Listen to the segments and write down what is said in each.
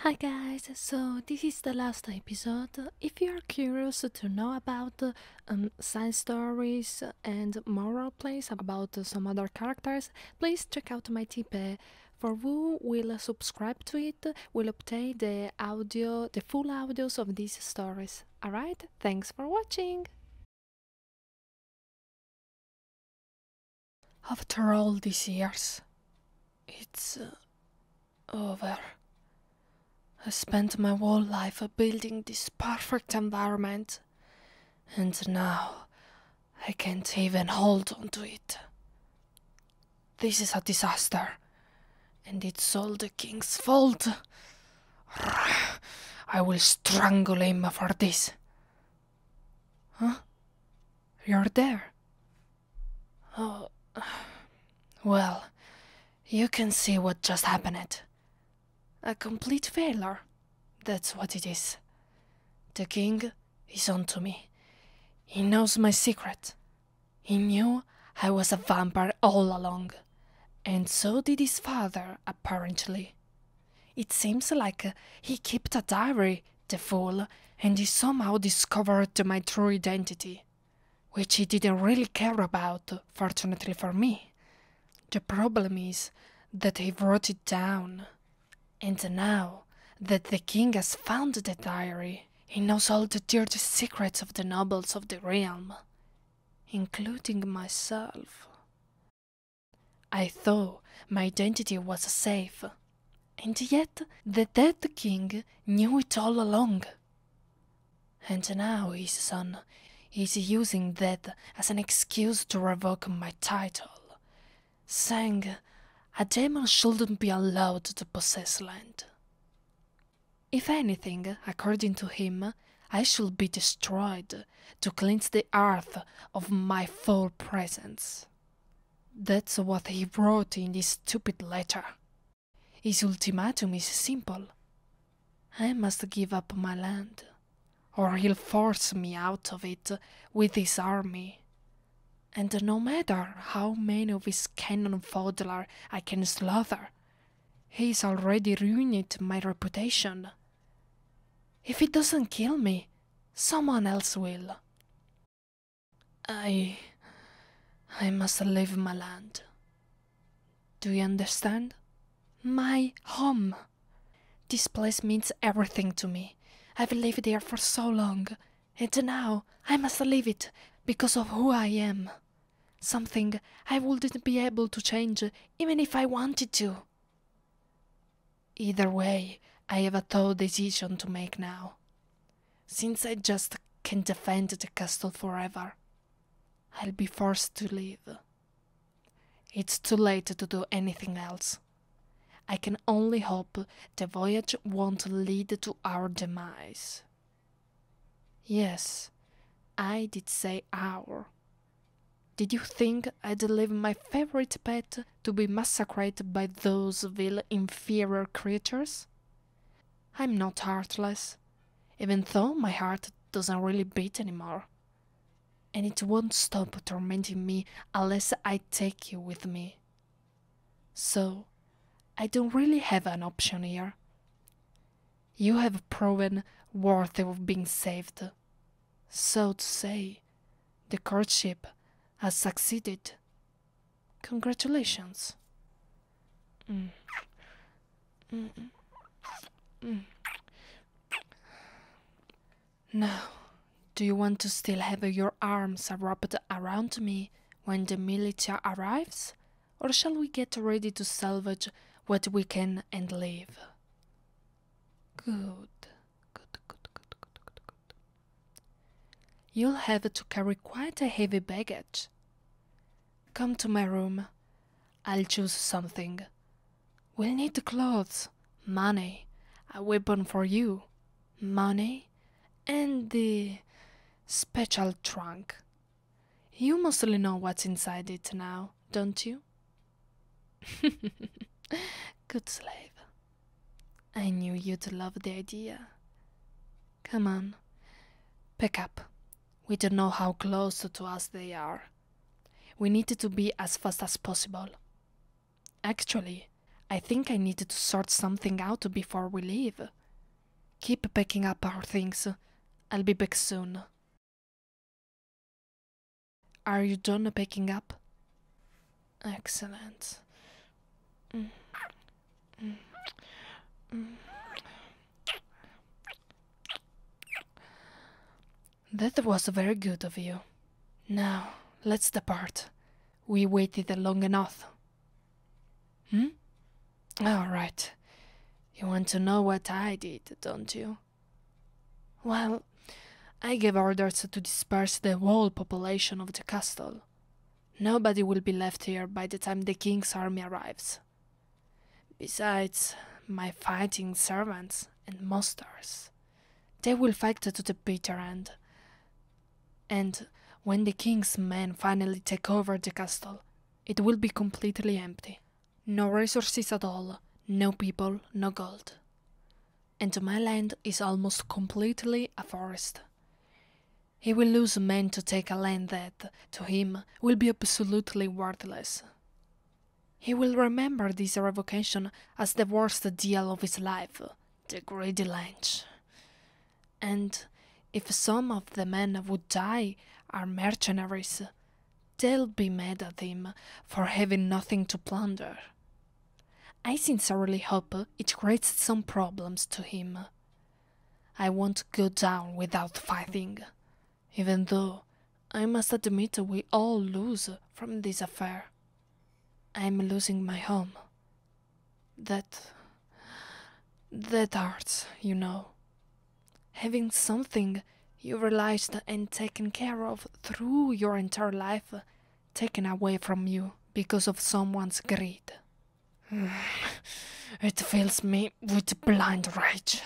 Hi guys, so this is the last episode. If you are curious to know about side stories and moral plays about some other characters, please check out my Tipeee. For who will subscribe to it, will obtain the full audios of these stories. Alright, thanks for watching! After all these years, it's over. I spent my whole life building this perfect environment, and now I can't even hold on to it. This is a disaster, and it's all the king's fault. I will strangle him for this. Huh? You're there? Oh, well, you can see what just happened. A complete failure. That's what it is. The king is onto me. He knows my secret. He knew I was a vampire all along, and so did his father, apparently. It seems like he kept a diary, the fool, and he somehow discovered my true identity, which he didn't really care about, fortunately for me. The problem is that he wrote it down, and now that the king has found the diary, he knows all the dirty secrets of the nobles of the realm, including myself. I thought my identity was safe, and yet the dead king knew it all along. And now his son is using that as an excuse to revoke my title, saying a demon shouldn't be allowed to possess land. If anything, according to him, I should be destroyed to cleanse the earth of my foul presence. That's what he wrote in this stupid letter. His ultimatum is simple. I must give up my land, or he'll force me out of it with his army. And no matter how many of his cannon fodder I can slaughter, he's already ruined my reputation. If he doesn't kill me, someone else will. I must leave my land. Do you understand? My home. This place means everything to me. I've lived here for so long, and now I must leave it because of who I am. Something I wouldn't be able to change even if I wanted to. Either way, I have a tough decision to make now. Since I just can't defend the castle forever, I'll be forced to leave. It's too late to do anything else. I can only hope the voyage won't lead to our demise. Yes, I did say our. Did you think I'd leave my favorite pet to be massacred by those vile inferior creatures? I'm not heartless, even though my heart doesn't really beat anymore. And it won't stop tormenting me unless I take you with me. So, I don't really have an option here. You have proven worthy of being saved. So to say, the courtship has succeeded. Congratulations. Now, do you want to still have your arms wrapped around me when the military arrives? Or shall we get ready to salvage what we can and leave? Good. You'll have to carry quite a heavy baggage. Come to my room. I'll choose something. We'll need clothes, money, a weapon for you, money, and the special trunk. You mostly know what's inside it now, don't you? Good slave. I knew you'd love the idea. Come on, pick up. We don't know how close to us they are. We need to be as fast as possible. Actually, I think I need to sort something out before we leave. Keep packing up our things. I'll be back soon. Are you done packing up? Excellent. That was very good of you. Now, let's depart. We waited long enough. All right. You want to know what I did, don't you? Well, I gave orders to disperse the whole population of the castle. Nobody will be left here by the time the king's army arrives. Besides, my fighting servants and monsters, they will fight to the bitter end. And when the king's men finally take over the castle, it will be completely empty. No resources at all, no people, no gold. And my land is almost completely a forest. He will lose men to take a land that, to him, will be absolutely worthless. He will remember this revocation as the worst deal of his life, the greedy lunch. And if some of the men would die are mercenaries, they'll be mad at him for having nothing to plunder. I sincerely hope it creates some problems to him. I won't go down without fighting, even though I must admit we all lose from this affair. I'm losing my home. That hurts, you know. Having something you realized and taken care of through your entire life taken away from you because of someone's greed. It fills me with blind rage.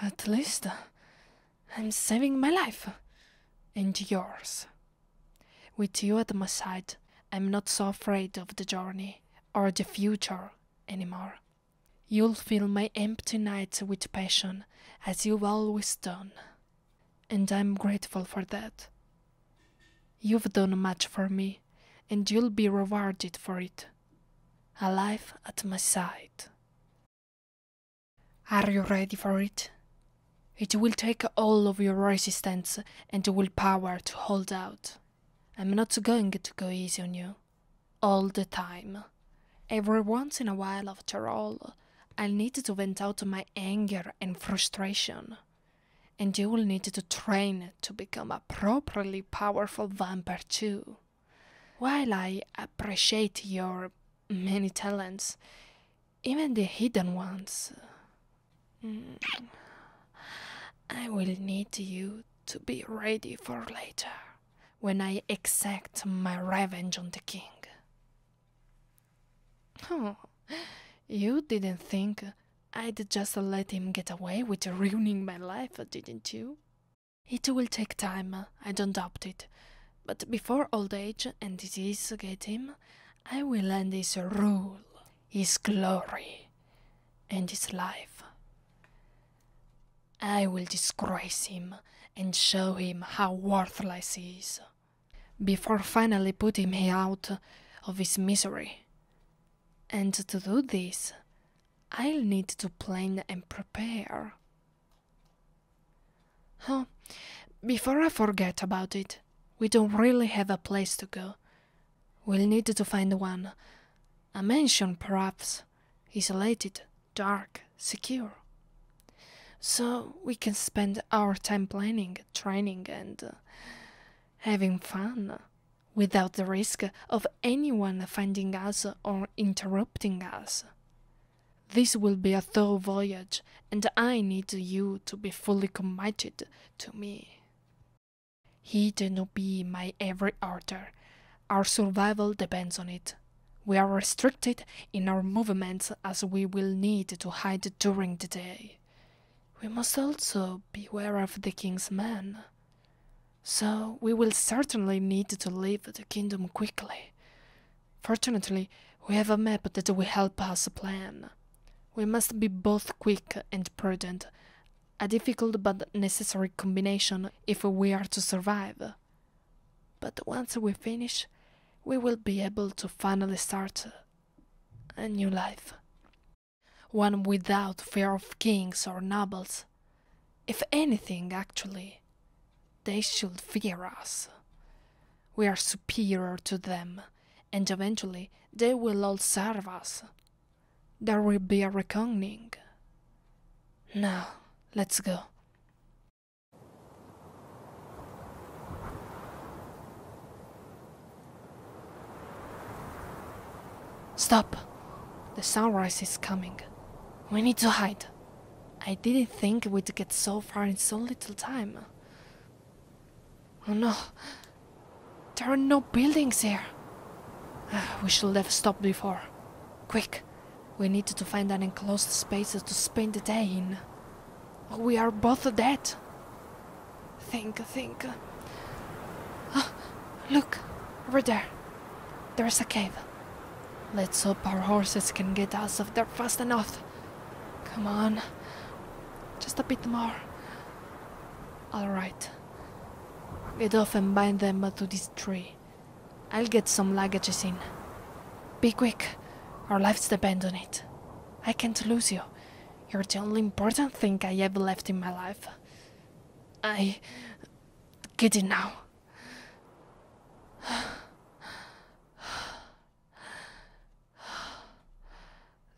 At least I'm saving my life and yours. With you at my side, I'm not so afraid of the journey or the future anymore. You'll fill my empty nights with passion, as you've always done. And I'm grateful for that. You've done much for me, and you'll be rewarded for it. A life at my side. Are you ready for it? It will take all of your resistance and willpower to hold out. I'm not going to go easy on you. All the time. Every once in a while, after all, I'll need to vent out my anger and frustration. And you will need to train to become a properly powerful vampire too. While I appreciate your many talents, even the hidden ones, I will need you to be ready for later, when I exact my revenge on the king. Oh, you didn't think I'd just let him get away with ruining my life, didn't you? It will take time, I don't doubt it, but before old age and disease get him, I will end his rule, his glory, and his life. I will disgrace him and show him how worthless he is, before finally putting him out of his misery. And to do this, I'll need to plan and prepare. Oh, before I forget about it, we don't really have a place to go. We'll need to find one. A mansion, perhaps. Isolated, dark, secure. So we can spend our time planning, training, and having fun, without the risk of anyone finding us or interrupting us. This will be a thorough voyage, and I need you to be fully committed to me. Heed and obey my every order. Our survival depends on it. We are restricted in our movements as we will need to hide during the day. We must also beware of the king's men. So we will certainly need to leave the kingdom quickly. Fortunately, we have a map that will help us plan. We must be both quick and prudent, a difficult but necessary combination if we are to survive. But once we finish, we will be able to finally start a new life. One without fear of kings or nobles. If anything, actually, they should fear us. We are superior to them, and eventually they will all serve us. There will be a reckoning. Now, let's go. Stop! The sunrise is coming. We need to hide. I didn't think we'd get so far in so little time. Oh no, there are no buildings here. We should have stopped before. Quick, we need to find an enclosed space to spend the day in. We are both dead. Think. Oh, look, over there. There's a cave. Let's hope our horses can get us off there fast enough. Come on, just a bit more. Alright. Get off and bind them to this tree. I'll get some luggages in. Be quick, our lives depend on it. I can't lose you. You're the only important thing I have left in my life. Get in now.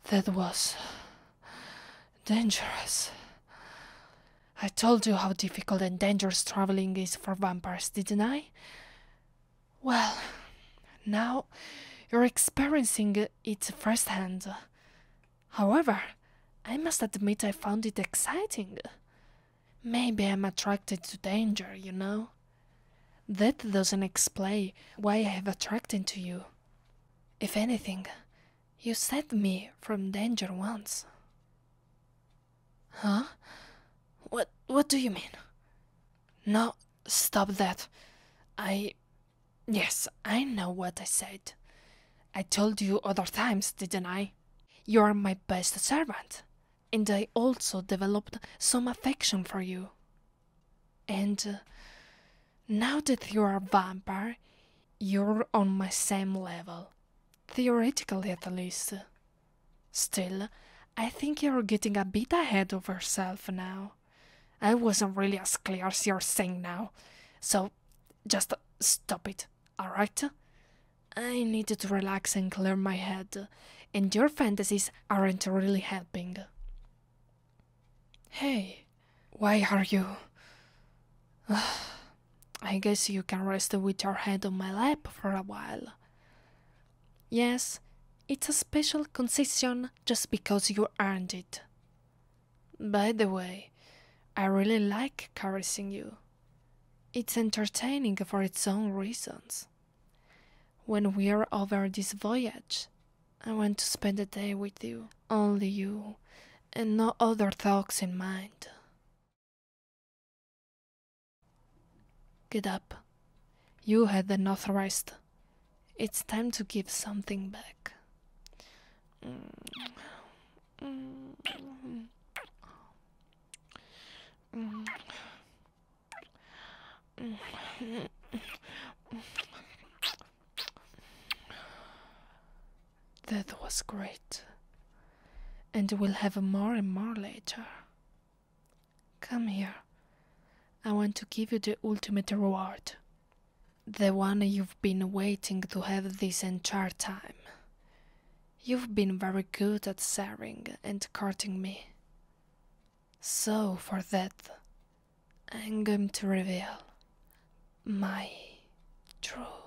That was dangerous. I told you how difficult and dangerous traveling is for vampires, didn't I? Well, now you're experiencing it firsthand. However, I must admit I found it exciting. Maybe I'm attracted to danger, you know? That doesn't explain why I have attracted to you. If anything, you saved me from danger once. Huh? What do you mean? No, stop that. Yes, I know what I said. I told you other times, didn't I? You are my best servant, and I also developed some affection for you. And now that you are a vampire, you're on my same level. Theoretically, at least. Still, I think you're getting a bit ahead of yourself now. I wasn't really as clear as you're saying now, so just stop it, alright? I need to relax and clear my head, and your fantasies aren't really helping. Hey, why are you... I guess you can rest with your head on my lap for a while. Yes, it's a special concession just because you earned it. By the way, I really like caressing you. It's entertaining for its own reasons. When we are over this voyage, I want to spend a day with you, only you, and no other thoughts in mind. Get up. You had enough rest. It's time to give something back. That was great. And we'll have more and more later. Come here. I want to give you the ultimate reward. The one you've been waiting to have this entire time. You've been very good at serving and courting me. So for that, I'm going to reveal my true